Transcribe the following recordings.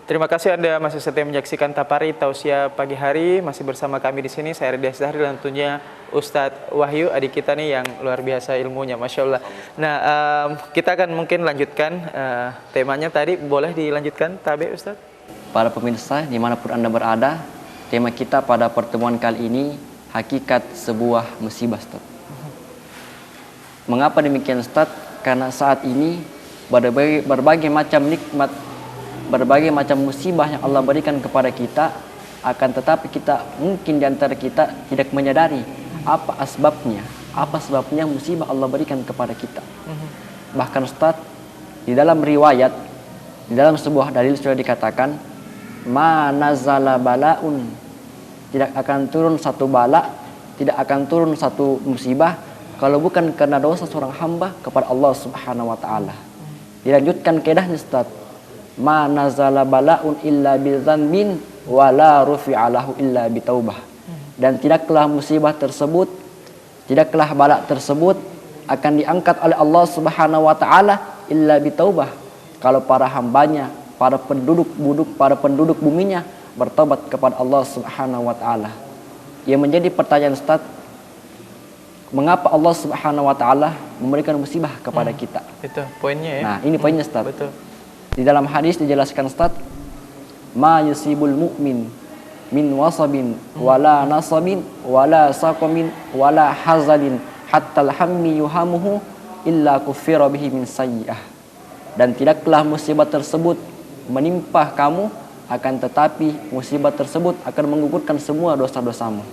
Terima kasih Anda masih setia menyaksikan Tapari Tausiah Pagi Hari. Masih bersama kami di sini, saya Ridha Zahri dan tentunya Ustadz Wahyu, adik kita nih yang luar biasa ilmunya, Masya Allah. Nah, kita akan mungkin lanjutkan temanya tadi. Boleh dilanjutkan, Tabe Ustadz? Para pemirsa, dimanapun Anda berada, tema kita pada pertemuan kali ini, hakikat sebuah musibah, Ustaz. Mengapa demikian, Ustaz? Karena saat ini berbagai macam nikmat, berbagai macam musibah yang Allah berikan kepada kita, akan tetapi kita mungkin di antara kita tidak menyadari apa sebabnya musibah Allah berikan kepada kita. Bahkan Ustaz, di dalam riwayat, di dalam sebuah dalil sudah dikatakan, ma nazala balaun, tidak akan turun satu bala, tidak akan turun satu musibah kalau bukan karena dosa seorang hamba kepada Allah Subhanahu wa taala. Dilanjutkan kaidahnya, Ustaz, ma nazala balaun illa bidzanbin wala rufi'alahu illa bitaubah. Dan tidaklah musibah tersebut, tidaklah bala tersebut akan diangkat oleh Allah Subhanahu wa taala illa bitaubah, kalau para hambanya, para penduduk buminya bertobat kepada Allah Subhanahu wa taala. Yang menjadi pertanyaan, Ustaz, mengapa Allah Subhanahu wa taala memberikan musibah kepada kita? Itu poinnya ya. Nah, ini poinnya, Ustaz. Betul. Di dalam hadis dijelaskan, Ustaz, ma yusibul mu'min min wasabin wala nasabin wala saqamin wala hazalin hatta alhammi yuhamuhu illa kuffira bihi min sayyi'ah. Dan tidaklah musibah tersebut menimpa kamu, akan tetapi musibah tersebut akan menggugurkan semua dosa-dosamu.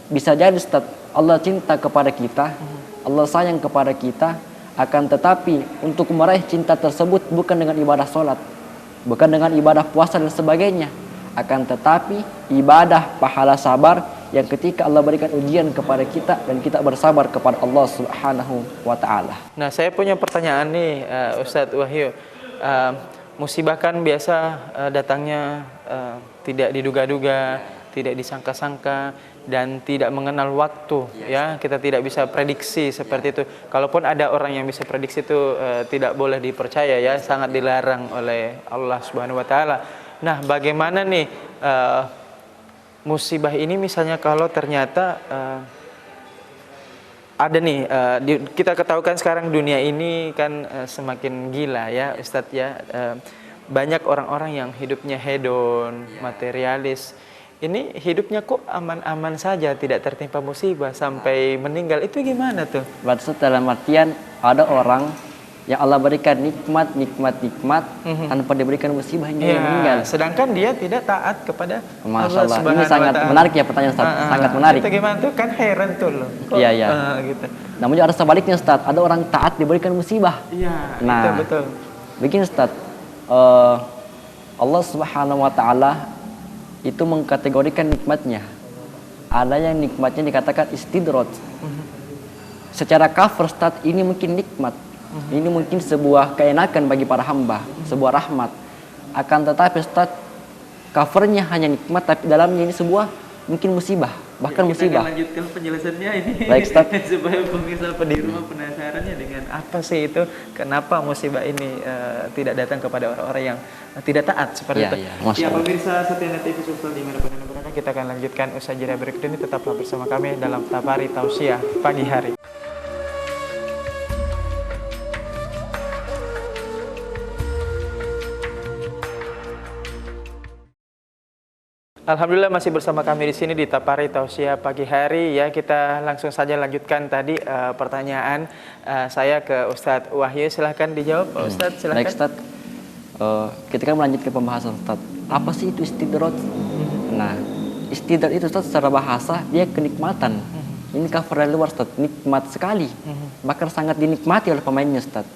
Bisa jadi, Ustaz, Allah cinta kepada kita, Allah sayang kepada kita, akan tetapi untuk meraih cinta tersebut bukan dengan ibadah sholat, bukan dengan ibadah puasa dan sebagainya, akan tetapi ibadah pahala sabar yang ketika Allah berikan ujian kepada kita dan kita bersabar kepada Allah Subhanahu wa taala. Nah, saya punya pertanyaan nih, Ustadz Wahyu. Musibah kan biasa datangnya tidak diduga-duga, tidak disangka-sangka, dan tidak mengenal waktu, ya. Kita tidak bisa prediksi seperti itu. Kalaupun ada orang yang bisa prediksi itu tidak boleh dipercaya, ya, sangat dilarang oleh Allah Subhanahu wa taala. Nah, bagaimana nih musibah ini misalnya kalau ternyata ada nih, kita ketahukan sekarang dunia ini kan semakin gila, ya Ustadz, ya. Banyak orang-orang yang hidupnya hedon, materialis. Ini hidupnya kok aman-aman saja, tidak tertimpa musibah sampai meninggal. Itu gimana tuh? Berarti dalam artian ada orang yang Allah berikan nikmat tanpa diberikan musibah hingga dia meninggal. Sedangkan dia tidak taat kepada Masya Allah. Allah. Ini sangat menarik ya pertanyaan, Ustaz. Sangat menarik. Itu gimana tuh? Kan heran tuh loh. Iya. Gitu. Namun ada sebaliknya, Ustaz. Ada orang taat diberikan musibah. Iya, nah, itu betul. Begini, Ustaz. Allah Subhanahu wa taala itu mengkategorikan nikmatnya. Ada yang nikmatnya dikatakan istidraj. Secara cover, Ustaz, ini mungkin nikmat. Ini mungkin sebuah keenakan bagi para hamba, sebuah rahmat. Akan tetapi, Ustaz, covernya hanya nikmat, tapi dalamnya ini sebuah mungkin musibah, bahkan musibah. Kita akan lanjutkan penjelasannya ini. Baik, Ustaz. Supaya pemirsa di rumah penasarannya dengan apa sih itu, kenapa musibah ini tidak datang kepada orang-orang yang tidak taat seperti itu. Ya, pemirsa setia TV Sosial dimanapun Anda berada, kita akan lanjutkan usaha jeda berikut ini. Tetaplah bersama kami dalam Tapari Tausiah Pagi Hari. Alhamdulillah masih bersama kami di sini di Tapari Tausiah Pagi Hari, ya. Kita langsung saja lanjutkan tadi pertanyaan saya ke Ustadz Wahyu. Silahkan dijawab, Pak Ustadz. Silahkan. Baik, Ustadz. Kita kan melanjutkan pembahasan, Ustadz. Apa sih itu istidraj? Nah, istidraj itu, Ustadz, secara bahasa dia kenikmatan. Ini cover dari luar, Ustadz. Nikmat sekali. Bahkan sangat dinikmati oleh pemainnya, Ustadz.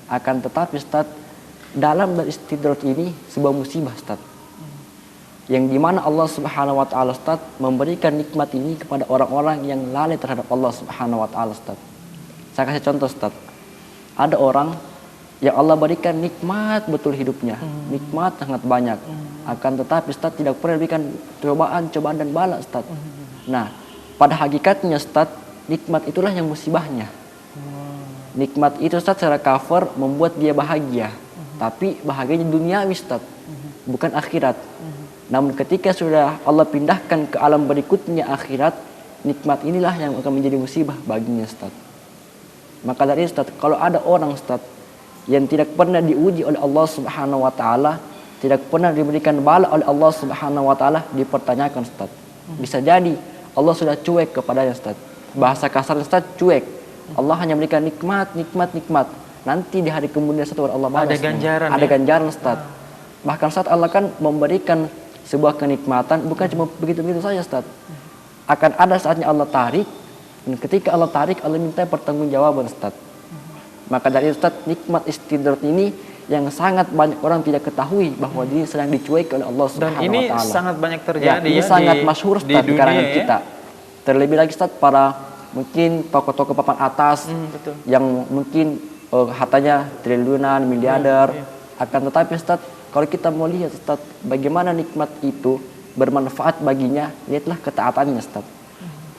Akan tetapi, Ustadz, dalam istidraj ini sebuah musibah, Ustadz. Yang dimana Allah Subhanahu wa taala, Ustaz, memberikan nikmat ini kepada orang-orang yang lalai terhadap Allah Subhanahu wa taala, Ustaz. Saya kasih contoh, Ustaz. Ada orang yang Allah berikan nikmat betul hidupnya, nikmat sangat banyak. Akan tetapi, Ustaz, tidak pernah diberikan cobaan dan bala, Ustaz. Nah, pada hakikatnya, Ustaz, nikmat itulah yang musibahnya. Nikmat itu, Ustaz, secara cover membuat dia bahagia. Tapi bahagianya duniawi, Ustaz. bukan akhirat. Namun ketika sudah Allah pindahkan ke alam berikutnya akhirat, nikmat inilah yang akan menjadi musibah baginya, Ustaz. Maka dari Ustaz, kalau ada orang, Ustaz, yang tidak pernah diuji oleh Allah Subhanahu wa taala, tidak pernah diberikan bala oleh Allah Subhanahu wa taala, dipertanyakan, Ustaz. Bisa jadi Allah sudah cuek kepadanya, Ustaz. Bahasa kasar, Ustaz, cuek. Allah hanya memberikan nikmat. Nanti di hari kemudian satu Allah balas. Ada ganjaran. Ada ganjaran, Ustaz. Bahkan Ustaz, Allah kan memberikan sebuah kenikmatan bukan cuma begitu-begitu saja, Ustaz. Akan ada saatnya Allah tarik, dan ketika Allah tarik, Allah minta pertanggungjawaban, Ustaz. Maka dari Ustaz, nikmat istidrat ini yang sangat banyak orang tidak ketahui bahwa dia sedang dicuek oleh Allah Subhanahu wa taala. Dan ini sangat banyak terjadi ini sangat masyhur, Ustaz, di kalangan kita. Terlebih lagi, Ustaz, para mungkin tokoh-tokoh papan atas yang mungkin hartanya triliunan, miliarder. Akan tetapi, Ustaz, kalau kita mau lihat, Ustaz, bagaimana nikmat itu bermanfaat baginya, lihatlah ketaatannya, Ustaz.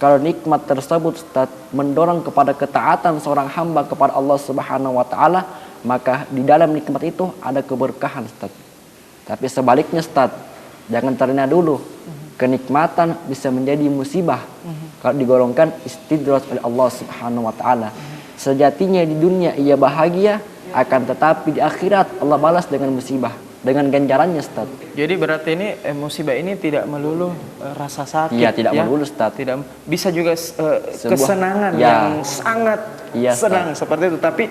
Kalau nikmat tersebut, Ustaz, mendorong kepada ketaatan seorang hamba kepada Allah Subhanahu wa taala, maka di dalam nikmat itu ada keberkahan, Ustaz. Tapi sebaliknya, Ustaz, jangan terlena dulu. Kenikmatan bisa menjadi musibah kalau digolongkan istidraj oleh Allah Subhanahu wa taala. Sejatinya di dunia ia bahagia, akan tetapi di akhirat Allah balas dengan musibah, dengan ganjarannya, Ustaz. Jadi berarti ini musibah ini tidak melulu rasa sakit. Iya, tidak melulu, Ustaz. Tidak, bisa juga kesenangan yang sangat senang seperti itu. Tapi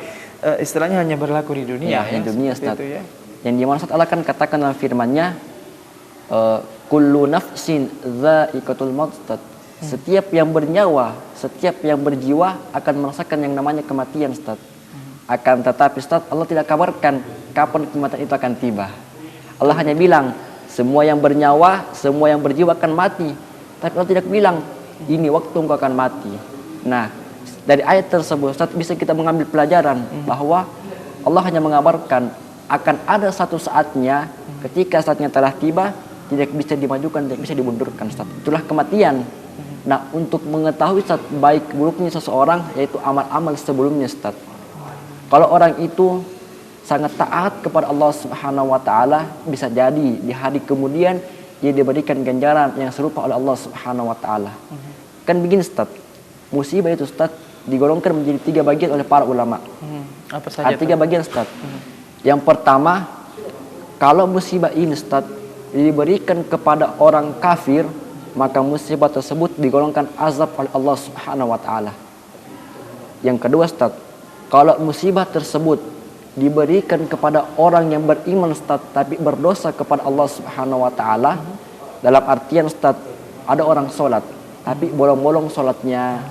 istilahnya hanya berlaku di dunia. Di dunia, Ustaz. Itu, ya. Yang dimana Ustaz Allah kan katakan dalam firman-Nya, kullu nafsin dha'iqatul maut, Ustaz. Setiap yang bernyawa, setiap yang berjiwa akan merasakan yang namanya kematian, Ustaz. Akan tetapi, Ustaz, Allah tidak kabarkan kapan kematian itu akan tiba. Allah hanya bilang, semua yang bernyawa, semua yang berjiwa akan mati. Tapi Allah tidak bilang, ini waktu engkau akan mati. Nah, dari ayat tersebut, Ustaz, bisa kita mengambil pelajaran bahwa Allah hanya mengabarkan akan ada satu saatnya, ketika saatnya telah tiba, tidak bisa dimajukan, tidak bisa dimundurkan, Ustaz. Itulah kematian. Nah, untuk mengetahui, Ustaz, baik buruknya seseorang, yaitu amal-amal sebelumnya, Ustaz. Kalau orang itu sangat taat kepada Allah Subhanahu wa taala, bisa jadi di hari kemudian dia diberikan ganjaran yang serupa oleh Allah Subhanahu wa taala. Kan begini, Ustaz. Musibah itu, Ustaz, digolongkan menjadi 3 bagian oleh para ulama. Apa saja? Ada 3 bagian, Ustaz. Yang pertama, kalau musibah ini, Ustaz, diberikan kepada orang kafir, maka musibah tersebut digolongkan azab oleh Allah Subhanahu wa taala. Yang kedua, Ustaz, kalau musibah tersebut diberikan kepada orang yang beriman, Ustaz, tapi berdosa kepada Allah Subhanahu wa taala, dalam artian, Ustaz, ada orang sholat tapi bolong-bolong sholatnya,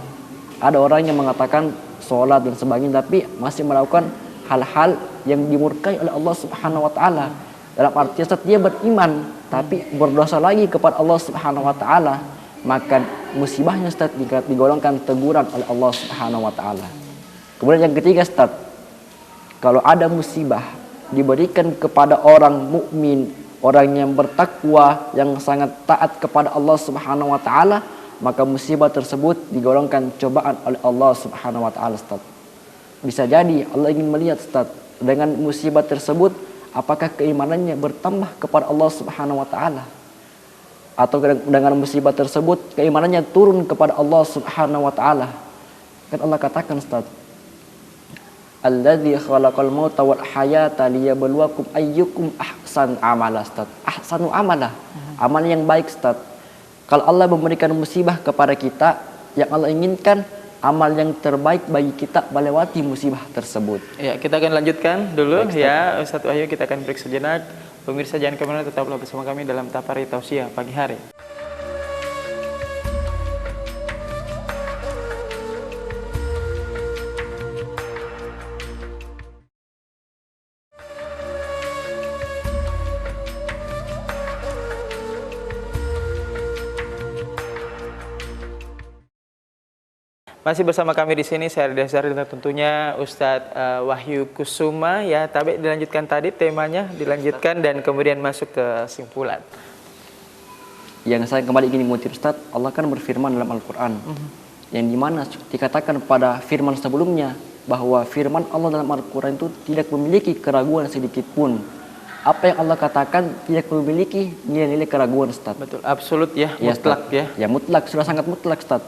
ada orang yang mengatakan sholat dan sebagainya tapi masih melakukan hal-hal yang dimurkai oleh Allah Subhanahu wa taala. Dalam artian, Ustaz, dia beriman tapi berdosa lagi kepada Allah Subhanahu wa taala, maka musibahnya, Ustaz, digolongkan teguran oleh Allah Subhanahu wa taala. Kemudian yang ketiga, Ustaz, kalau ada musibah diberikan kepada orang mukmin, orang yang bertakwa, yang sangat taat kepada Allah Subhanahu wa taala, maka musibah tersebut digolongkan cobaan oleh Allah Subhanahu wa taala, Ustaz. Bisa jadi Allah ingin melihat, Ustaz, dengan musibah tersebut apakah keimanannya bertambah kepada Allah Subhanahu wa taala, atau dengan musibah tersebut keimanannya turun kepada Allah Subhanahu wa taala. Kan Allah katakan, Ustaz, alladzi khalaqal mauta wal hayata liyabluwakum ayyukum ahsan amala, Ustaz. Ahsanu amala, amal yang baik, Ustaz. Kalau Allah memberikan musibah kepada kita, yang Allah inginkan amal yang terbaik bagi kita melewati musibah tersebut. Ya, kita akan lanjutkan dulu. Baik, ya, Ustaz Wahyu, kita akan break sejenak. Pemirsa jangan kemana, tetaplah bersama kami dalam Tapari Tausiah pagi hari. Masih bersama kami di sini, saya Ridha Syarif dan tentunya Ustadz Wahyu Kusuma. Ya, tapi dilanjutkan tadi temanya, dilanjutkan dan kemudian masuk ke simpulan. Yang saya kembali ingin mengutip, Ustaz, Allah kan berfirman dalam Al-Quran, yang dimana dikatakan pada firman sebelumnya bahwa firman Allah dalam Al-Quran itu tidak memiliki keraguan sedikit pun. apa yang Allah katakan tidak memiliki nilai-nilai keraguan, Ustaz. Betul, absolut ya, Ya, mutlak Ustaz. ya. Ya, mutlak, sudah sangat mutlak, Ustaz.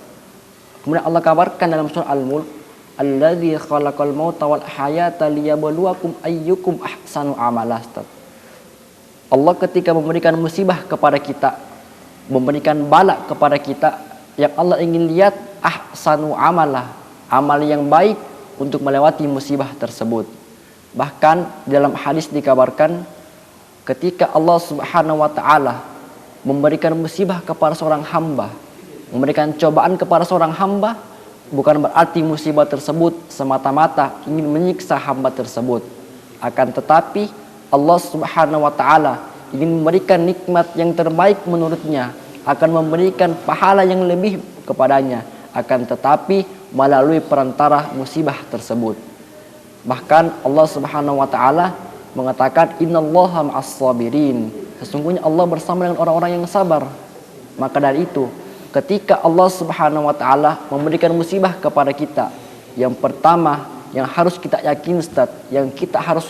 Kemudian Allah kabarkan dalam surah Al-Mulk, "Alladzi khalaqal mauta wal hayata liyabluwakum ayyukum ahsanu amala." Ustaz. Allah ketika memberikan musibah kepada kita, memberikan bala kepada kita, yang Allah ingin lihat ahsanu amalah, amal yang baik untuk melewati musibah tersebut. Bahkan dalam hadis dikabarkan ketika Allah Subhanahu wa taala memberikan musibah kepada seorang hamba, memberikan cobaan kepada seorang hamba, bukan berarti musibah tersebut semata-mata ingin menyiksa hamba tersebut. Akan tetapi Allah Subhanahu wa taala ingin memberikan nikmat yang terbaik menurutnya, akan memberikan pahala yang lebih kepadanya, akan tetapi melalui perantara musibah tersebut. Bahkan Allah Subhanahu wa taala mengatakan, "Innallaha ma'as sabirin." Sesungguhnya Allah bersama dengan orang-orang yang sabar. Maka dari itu, ketika Allah Subhanahu wa taala memberikan musibah kepada kita, yang pertama yang harus kita yakin, Ustaz, yang kita harus